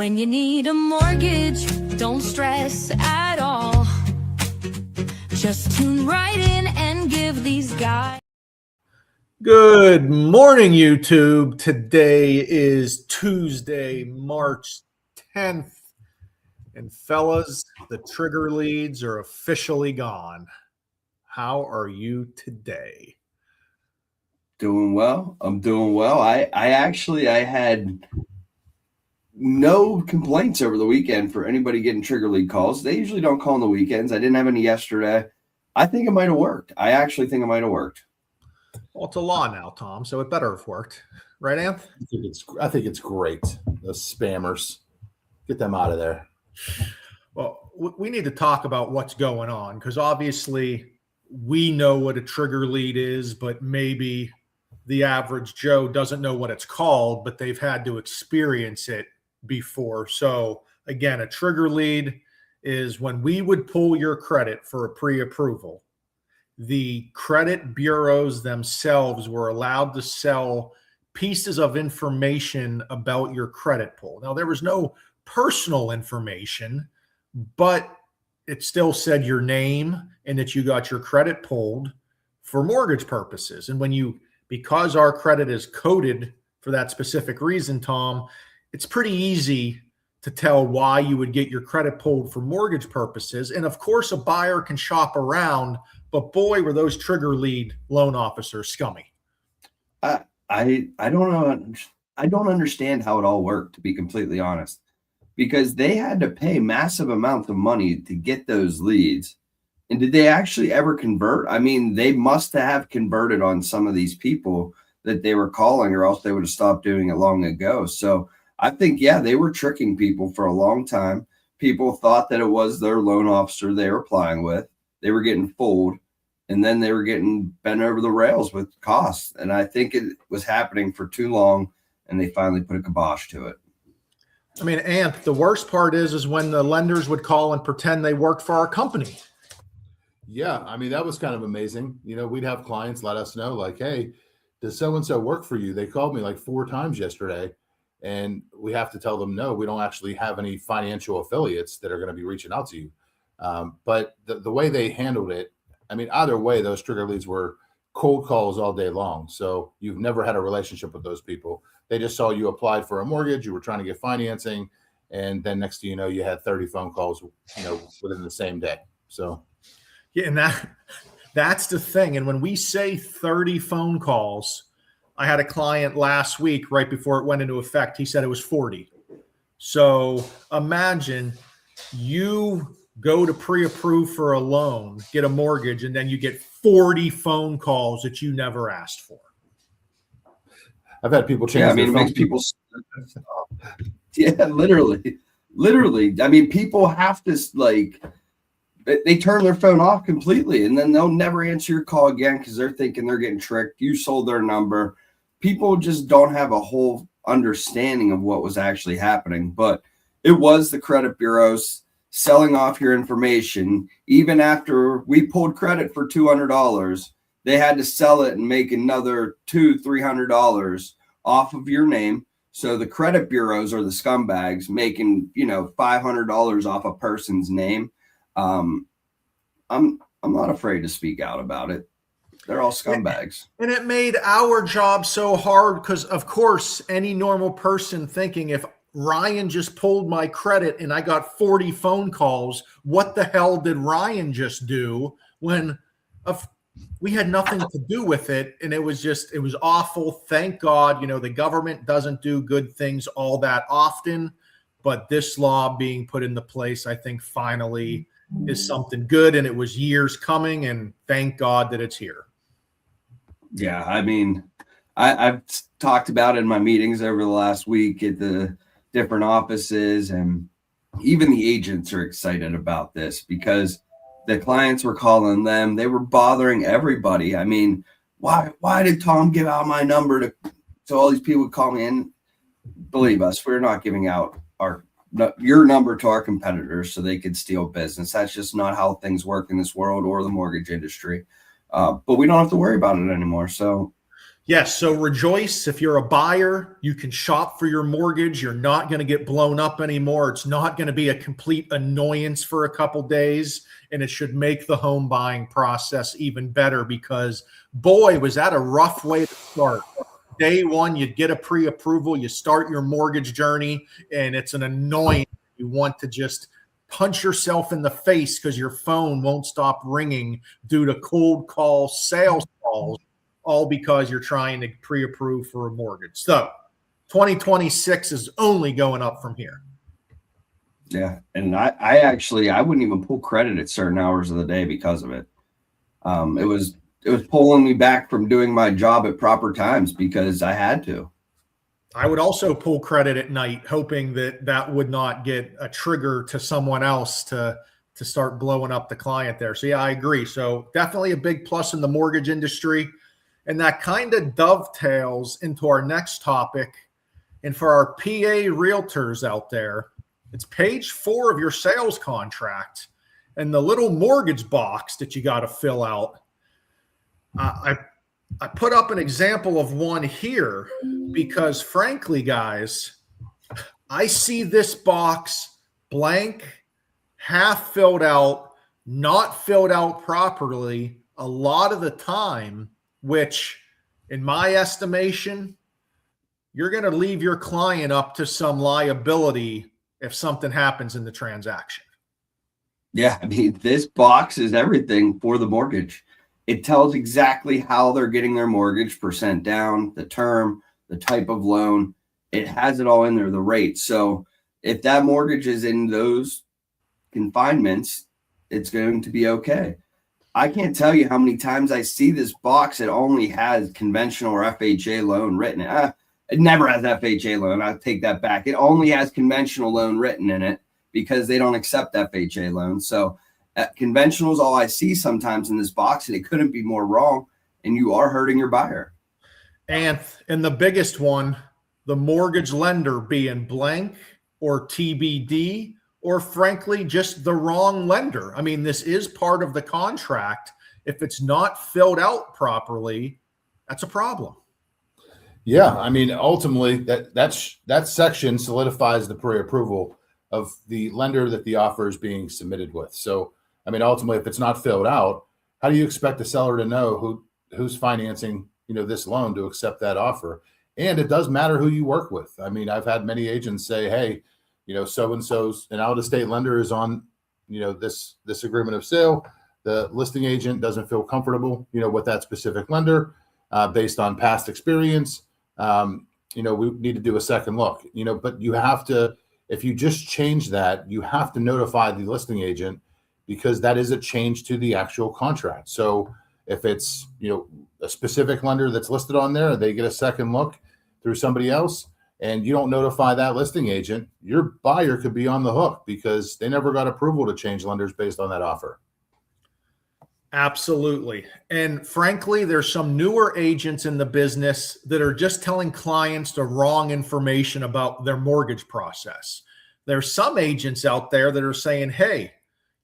When you need a mortgage, don't stress at all. Just tune right in and give these guys. Good morning, YouTube. Today is Tuesday, March 10th. And fellas, the trigger leads are officially gone. How are you today? Doing well. I'm doing well. I had no complaints over the weekend for anybody getting trigger lead calls. They usually don't call on the weekends. I didn't have any yesterday. I think it might have worked. I actually think it might have worked. Well, it's a law now, Tom, so it better have worked. Right, Anth? I think it's great. Those spammers, get them out of there. Well, we need to talk about what's going on because obviously we know what a trigger lead is, but maybe the average Joe doesn't know what it's called, but they've had to experience it before. So again, a trigger lead is when we would pull your credit for a pre-approval. The credit bureaus themselves were allowed to sell pieces of information about your credit pull. Now, there was no personal information, but it still said your name and that you got your credit pulled for mortgage purposes. And because our credit is coded for that specific reason, Tom, it's pretty easy to tell why you would get your credit pulled for mortgage purposes. And of course, a buyer can shop around, but boy, were those trigger lead loan officers scummy. I don't know. I don't understand how it all worked, to be completely honest, because they had to pay massive amounts of money to get those leads. And did they actually ever convert? I mean, they must have converted on some of these people that they were calling, or else they would have stopped doing it long ago. So I think, yeah, they were tricking people for a long time. People thought that it was their loan officer they were applying with. They were getting fooled, and then they were getting bent over the rails with costs. And I think it was happening for too long, and they finally put a kibosh to it. I mean, Anth, the worst part is when the lenders would call and pretend they worked for our company. Yeah, I mean, that was kind of amazing. You know, we'd have clients let us know, like, hey, does so-and-so work for you? They called me like 4 times yesterday, and we have to tell them, no, we don't actually have any financial affiliates that are going to be reaching out to you. But the way they handled it, I mean, either way, those trigger leads were cold calls all day long. So you've never had a relationship with those people. They just saw you applied for a mortgage, you were trying to get financing, and then next thing you know, you had 30 phone calls, within the same day. So yeah, and that's the thing. And when we say 30 phone calls, I had a client last week, right before it went into effect, he said it was 40. So imagine you go to pre-approve for a loan, get a mortgage, and then you get 40 phone calls that you never asked for. I've had people change. Yeah, I mean, it makes people. Yeah, literally. I mean, people have to they turn their phone off completely, and then they'll never answer your call again because they're thinking they're getting tricked. You sold their number. People just don't have a whole understanding of what was actually happening. But it was the credit bureaus selling off your information. Even after we pulled credit for $200, they had to sell it and make another $200-$300 off of your name. So the credit bureaus are the scumbags making, $500 off a person's name. I'm not afraid to speak out about it. They're all scumbags. And it made our job so hard because, of course, any normal person thinking if Ryan just pulled my credit and I got 40 phone calls, what the hell did Ryan just do? When we had nothing to do with it, and it was awful. Thank God, the government doesn't do good things all that often, but this law being put into place, I think finally is something good, and it was years coming, and thank God that it's here. Yeah, I mean, I've talked about it in my meetings over the last week at the different offices, and even the agents are excited about this because the clients were calling them. They were bothering everybody. I mean, why did Tom give out my number so all these people would call me in? Believe us, we're not giving out your number to our competitors so they could steal business. That's just not how things work in this world or the mortgage industry. But we don't have to worry about it anymore. So Yes. So rejoice. If you're a buyer, you can shop for your mortgage. You're not going to get blown up anymore. It's not going to be a complete annoyance for a couple days. And it should make the home buying process even better because, boy, was that a rough way to start. Day one, you get a pre-approval, you start your mortgage journey, and it's an annoyance. You want to just punch yourself in the face because your phone won't stop ringing due to cold call sales calls, all because you're trying to pre-approve for a mortgage. So 2026 is only going up from here. Yeah. And I wouldn't even pull credit at certain hours of the day because of it. It was pulling me back from doing my job at proper times because I had to. I would also pull credit at night, hoping that that would not get a trigger to someone else to start blowing up the client there. So yeah, I agree. So definitely a big plus in the mortgage industry. And that kind of dovetails into our next topic. And for our PA realtors out there, it's page 4 of your sales contract and the little mortgage box that you got to fill out. I put up an example of one here because, frankly, guys, I see this box blank, half filled out, not filled out properly a lot of the time, which, in my estimation, you're going to leave your client up to some liability if something happens in the transaction. Yeah, I mean, this box is everything for the mortgage. It tells exactly how they're getting their mortgage, percent down, the term, the type of loan. It has it all in there, the rate. So if that mortgage is in those confinements, it's going to be okay. I can't tell you how many times I see this box. It only has conventional or FHA loan written. It never has FHA loan. I'll take that back. It only has conventional loan written in it because they don't accept FHA loans. So conventional is all I see sometimes in this box, and it couldn't be more wrong. And you are hurting your buyer. And the biggest one, the mortgage lender being blank or TBD, or frankly, just the wrong lender. I mean, this is part of the contract. If it's not filled out properly, that's a problem. Yeah, I mean, ultimately, that section solidifies the pre-approval of the lender that the offer is being submitted with. So, I mean, ultimately, if it's not filled out, how do you expect the seller to know who's financing, this loan to accept that offer? And it does matter who you work with. I mean, I've had many agents say, hey, so-and-so's an out-of-state lender is on, this agreement of sale. The listing agent doesn't feel comfortable, with that specific lender based on past experience. We need to do a second look, but you have to, if you just change that, you have to notify the listing agent because that is a change to the actual contract. So if it's, a specific lender that's listed on there, they get a second look through somebody else and you don't notify that listing agent, your buyer could be on the hook because they never got approval to change lenders based on that offer. Absolutely. And frankly, there's some newer agents in the business that are just telling clients the wrong information about their mortgage process. There's some agents out there that are saying, hey,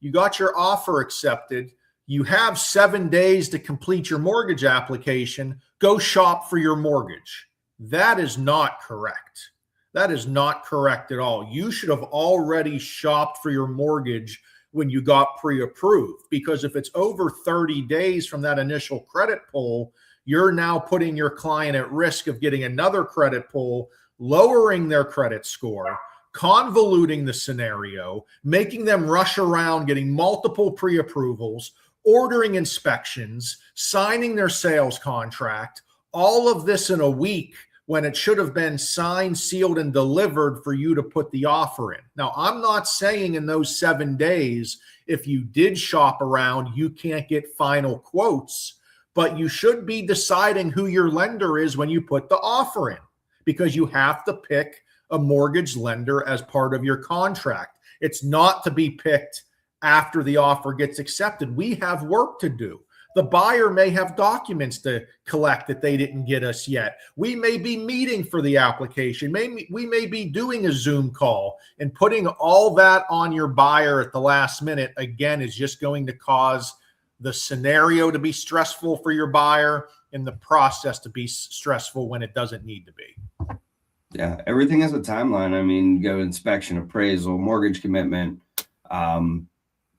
you got your offer accepted. You have 7 days to complete your mortgage application. Go shop for your mortgage. That is not correct. That is not correct at all. You should have already shopped for your mortgage when you got pre-approved, because if it's over 30 days from that initial credit pull, you're now putting your client at risk of getting another credit pull, lowering their credit score, convoluting the scenario, making them rush around, getting multiple pre-approvals, ordering inspections, signing their sales contract, all of this in a week when it should have been signed, sealed, and delivered for you to put the offer in. Now, I'm not saying in those 7 days, if you did shop around, you can't get final quotes, but you should be deciding who your lender is when you put the offer in, because you have to pick a mortgage lender as part of your contract. It's not to be picked after the offer gets accepted. We have work to do. The buyer may have documents to collect that they didn't get us yet. We may be meeting for the application. We may be doing a Zoom call, and putting all that on your buyer at the last minute, again, is just going to cause the scenario to be stressful for your buyer in the process to be stressful when it doesn't need to be. Yeah, everything has a timeline. I mean, go inspection, appraisal, mortgage commitment,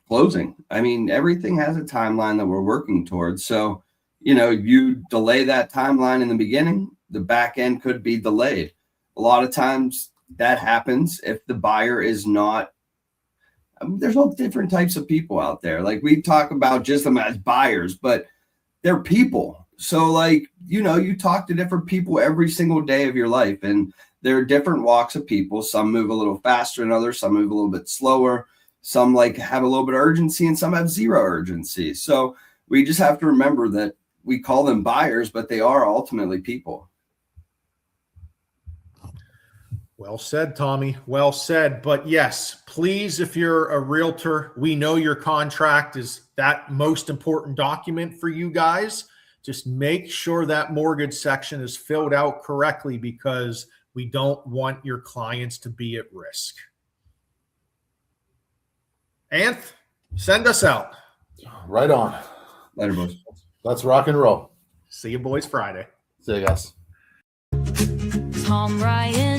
closing. I mean, everything has a timeline that we're working towards. So, you know, you delay that timeline in the beginning, the back end could be delayed. A lot of times that happens if the buyer is not. There's all different types of people out there. Like we talk about just them as buyers, but they're people. So like, you know, you talk to different people every single day of your life, and there are different walks of people. Some move a little faster than others. Some move a little bit slower. Some like have a little bit of urgency and some have zero urgency. So we just have to remember that we call them buyers, but they are ultimately people. Well said, Tommy. Well said. But yes, please, if you're a realtor, we know your contract is that most important document for you guys. Just make sure that mortgage section is filled out correctly, because we don't want your clients to be at risk. Anth, send us out. Right on. Later, boys. Let's rock and roll. See you boys Friday. See you guys. Tom Ryan